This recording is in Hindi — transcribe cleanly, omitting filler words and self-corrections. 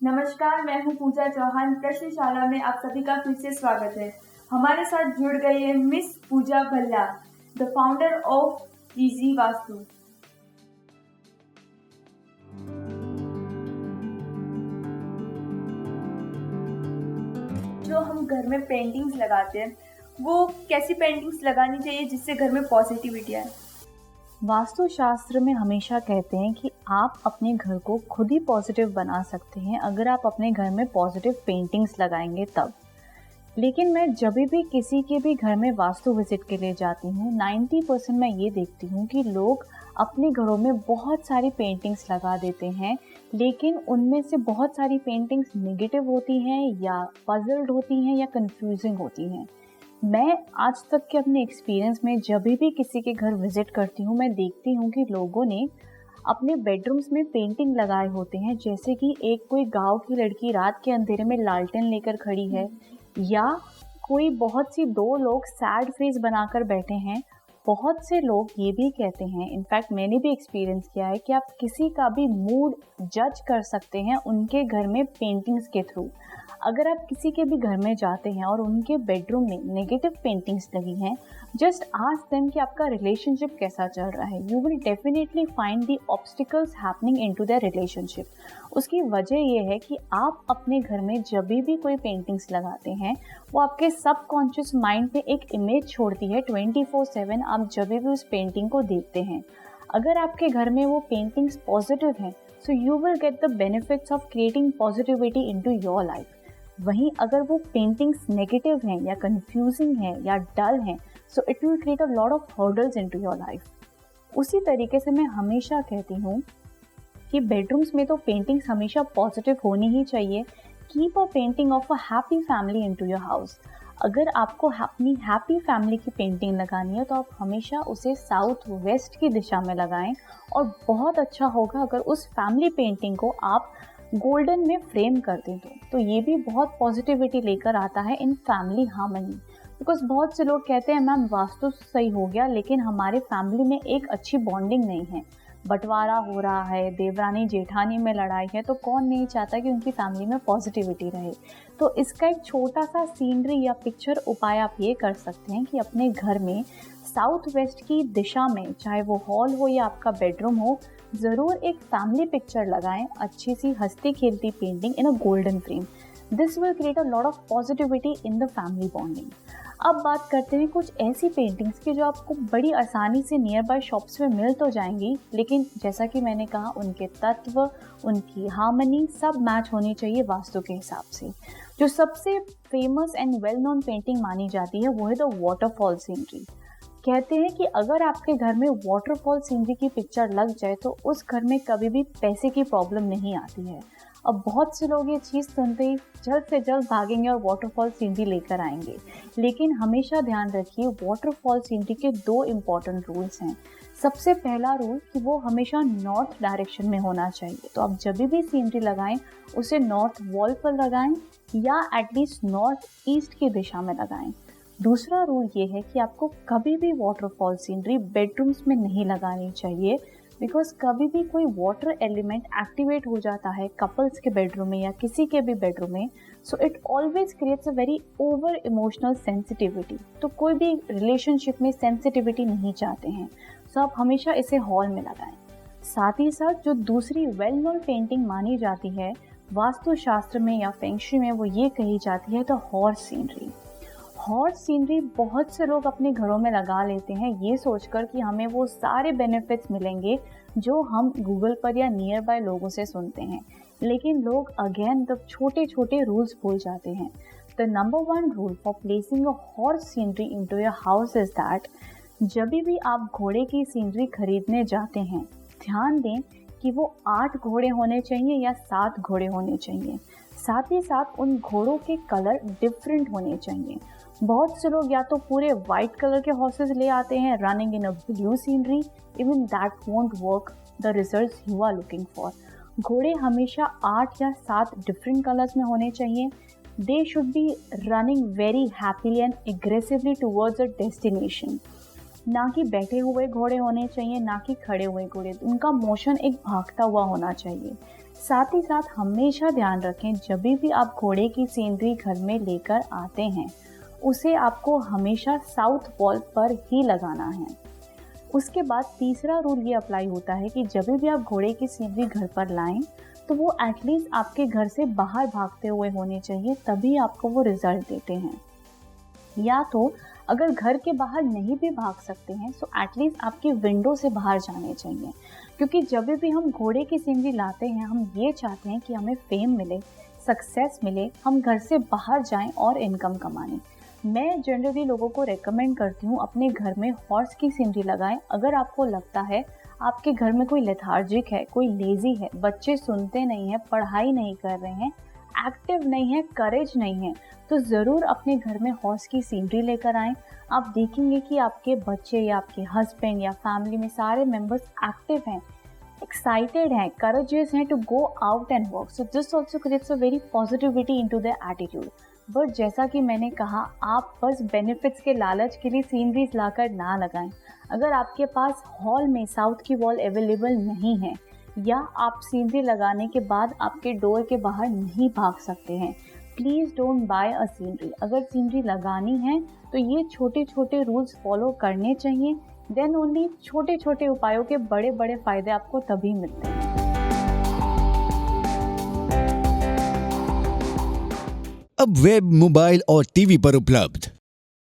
नमस्कार, मैं हूं पूजा चौहान। प्रश्नशाला में आप सभी का फिर से स्वागत है। हमारे साथ जुड़ गई है miss Pooja Bhalla, the founder of easy Vastu. जो हम घर में पेंटिंग्स लगाते हैं, वो कैसी पेंटिंग्स लगानी चाहिए जिससे घर में पॉजिटिविटी आए? वास्तुशास्त्र में हमेशा कहते हैं कि आप अपने घर को खुद ही पॉजिटिव बना सकते हैं अगर आप अपने घर में पॉजिटिव पेंटिंग्स लगाएंगे तब। लेकिन मैं जब भी किसी के भी घर में वास्तु विजिट के लिए जाती हूँ, 90% मैं ये देखती हूँ कि लोग अपने घरों में बहुत सारी पेंटिंग्स लगा देते हैं, लेकिन उनमें से बहुत सारी पेंटिंग्स नेगेटिव होती हैं या पजल्ड होती हैं या कंफ्यूजिंग होती हैं। मैं आज तक के अपने एक्सपीरियंस में जब भी किसी के घर विजिट करती हूँ, मैं देखती हूँ कि लोगों ने अपने बेडरूम्स में पेंटिंग लगाए होते हैं, जैसे कि एक कोई गांव की लड़की रात के अंधेरे में लालटेन लेकर खड़ी है, या कोई बहुत सी दो लोग सैड फेस बनाकर बैठे हैं। बहुत से लोग ये भी कहते हैं, इनफैक्ट मैंने भी एक्सपीरियंस किया है, कि आप किसी का भी मूड जज कर सकते हैं उनके घर में पेंटिंग्स के थ्रू। अगर आप किसी के भी घर में जाते हैं और उनके बेडरूम में नेगेटिव पेंटिंग्स लगी हैं, जस्ट आस्क देम कि आपका रिलेशनशिप कैसा चल रहा है। You will definitely find the obstacles happening into their relationship. उसकी वजह यह है कि आप अपने घर में जब भी कोई पेंटिंग्स लगाते हैं, वो आपके सबकॉन्शियस माइंड पे एक इमेज छोड़ती है 24/7। आप जब भी उस पेंटिंग को देखते हैं, अगर आपके घर में वो पेंटिंग्स पॉजिटिव हैं, so you will get the benefits of creating positivity into your life. वहीं अगर वो पेंटिंग्स नेगेटिव हैं या कंफ्यूजिंग हैं या डल हैं, so it will create a lot of hurdles into your life. उसी तरीके से मैं हमेशा कहती हूँ कि बेडरूम्स में तो पेंटिंग्स हमेशा पॉजिटिव होनी ही चाहिए। Keep a painting of a happy family into your house. अगर आपको अपनी हैप्पी फैमिली की पेंटिंग लगानी है तो आप हमेशा उसे साउथ वेस्ट की दिशा में लगाएं, और बहुत अच्छा होगा अगर उस फैमिली पेंटिंग को आप गोल्डन में फ्रेम कर दें तो ये भी बहुत पॉजिटिविटी लेकर आता है इन फैमिली हार्मनी। बिकॉज बहुत से लोग कहते हैं मैम वास्तु सही हो गया, लेकिन हमारे फैमिली में एक अच्छी बॉन्डिंग नहीं है, बंटवारा हो रहा है, देवरानी जेठानी में लड़ाई है, तो कौन नहीं चाहता कि उनकी फैमिली में पॉजिटिविटी रहे। तो इसका एक छोटा सा सीनरी या पिक्चर उपाय आप ये कर सकते हैं कि अपने घर में साउथ वेस्ट की दिशा में, चाहे वो हॉल हो या आपका बेडरूम हो, ज़रूर एक फैमिली पिक्चर लगाएं, अच्छी सी हंसती खेलती painting in a golden frame. This will create a lot of positivity in the family bonding. अब बात करते हैं कुछ ऐसी पेंटिंग्स की जो आपको बड़ी आसानी से नियर बाय शॉप्स में मिल तो जाएंगी, लेकिन जैसा कि मैंने कहा, उनके तत्व, उनकी हार्मनी सब मैच होनी चाहिए वास्तु के हिसाब से। जो सबसे famous and well known painting मानी जाती है वो है द वाटरफॉल सीनरी। कहते हैं कि अगर आपके घर में वाटरफॉल सीनरी की पिक्चर लग जाए तो उस घर में कभी भी पैसे की प्रॉब्लम नहीं आती है। अब बहुत से लोग ये चीज़ सुनते ही जल्द से जल्द भागेंगे और वाटरफॉल सीनरी लेकर आएंगे, लेकिन हमेशा ध्यान रखिए वाटरफॉल सीनरी के दो इम्पॉर्टेंट रूल्स हैं। सबसे पहला रूल कि वो हमेशा नॉर्थ डायरेक्शन में होना चाहिए, तो आप जब भी सीनरी लगाएं उसे नॉर्थ वॉल पर लगाएं या एटलीस्ट नॉर्थ ईस्ट की दिशा में लगाएं। दूसरा रूल ये है कि आपको कभी भी वाटरफॉल सीनरी बेडरूम्स में नहीं लगानी चाहिए, बिकॉज कभी भी कोई वाटर एलिमेंट एक्टिवेट हो जाता है कपल्स के बेडरूम में या किसी के भी बेडरूम में, so it always creates a very over emotional sensitivity. तो कोई भी रिलेशनशिप में सेंसिटिविटी नहीं चाहते हैं, सो आप हमेशा इसे हॉल में लगाएं। साथ ही साथ जो दूसरी वेल नोन पेंटिंग मानी जाती है वास्तुशास्त्र में या फेंगशुई में, वो ये कही जाती है the horse scenery. Horse scenery बहुत से लोग अपने घरों में लगा लेते हैं ये सोचकर कि हमें वो सारे बेनिफिट्स मिलेंगे जो हम गूगल पर या नियर बाय लोगों से सुनते हैं, लेकिन लोग अगेन द छोटे छोटे रूल्स भूल जाते हैं। The number 1 rule for placing a horse scenery into your house is that जब भी आप घोड़े की सीनरी खरीदने जाते हैं, ध्यान दें कि वो 8 घोड़े होने चाहिए या 7 घोड़े होने चाहिए। साथ ही साथ उन घोड़ों के कलर डिफरेंट होने चाहिए। बहुत से लोग या तो पूरे वाइट कलर के हॉर्सेस ले आते हैं running in a blue scenery, even that won't work the results you are looking for. घोड़े हमेशा 8 या 7 डिफरेंट कलर्स में होने चाहिए। They should be running very happily and aggressively towards a destination. ना कि बैठे हुए घोड़े होने चाहिए, ना कि खड़े हुए घोड़े। उनका मोशन एक भागता हुआ होना चाहिए। साथ ही साथ हमेशा ध्यान रखें, जब भी आप घोड़े की सीनरी घर में लेकर आते हैं उसे आपको हमेशा साउथ वॉल पर ही लगाना है। उसके बाद तीसरा रूल ये अप्लाई होता है कि जब भी आप घोड़े की सीनरी घर पर लाएं तो वो एटलीस्ट आपके घर से बाहर भागते हुए होने चाहिए, तभी आपको वो रिजल्ट देते हैं। या तो अगर घर के बाहर नहीं भी भाग सकते हैं तो एटलीस्ट आपकी विंडो से बाहर जाने चाहिए, क्योंकि जब भी हम घोड़े की सीनरी लाते हैं हम ये चाहते हैं कि हमें फेम मिले, सक्सेस मिले, हम घर से बाहर जाएं और इनकम कमाने। मैं जनरली लोगों को रेकमेंड करती हूँ अपने घर में हॉर्स की सीनरी लगाएं। अगर आपको लगता है आपके घर में कोई लेथार्जिक है, कोई लेजी है, बच्चे सुनते नहीं हैं, पढ़ाई नहीं कर रहे हैं, एक्टिव नहीं है, करेज नहीं है, तो ज़रूर अपने घर में हॉर्स की सीनरी लेकर आएं। आप देखेंगे कि आपके बच्चे या आपके हस्बैंड या फैमिली में सारे मेंबर्स एक्टिव हैं, एक्साइटेड हैं, करेजियस हैं to go out and work. So this also creates a very positivity into the attitude. But जैसा कि मैंने कहा, आप बस बेनिफिट्स के लालच के लिए सीनरीज लाकर ना लगाएं। अगर आपके पास हॉल में साउथ की वॉल अवेलेबल नहीं है या आप सीनरी लगाने के बाद आपके डोर के बाहर नहीं भाग सकते हैं, please don't buy a scenery. अगर सीनरी लगानी है तो ये छोटे छोटे रूल्स फॉलो करने चाहिए, देन ओनली छोटे छोटे उपायों के बड़े बड़े फायदे आपको तभी मिलते हैं। अब वेब, मोबाइल और टीवी पर उपलब्ध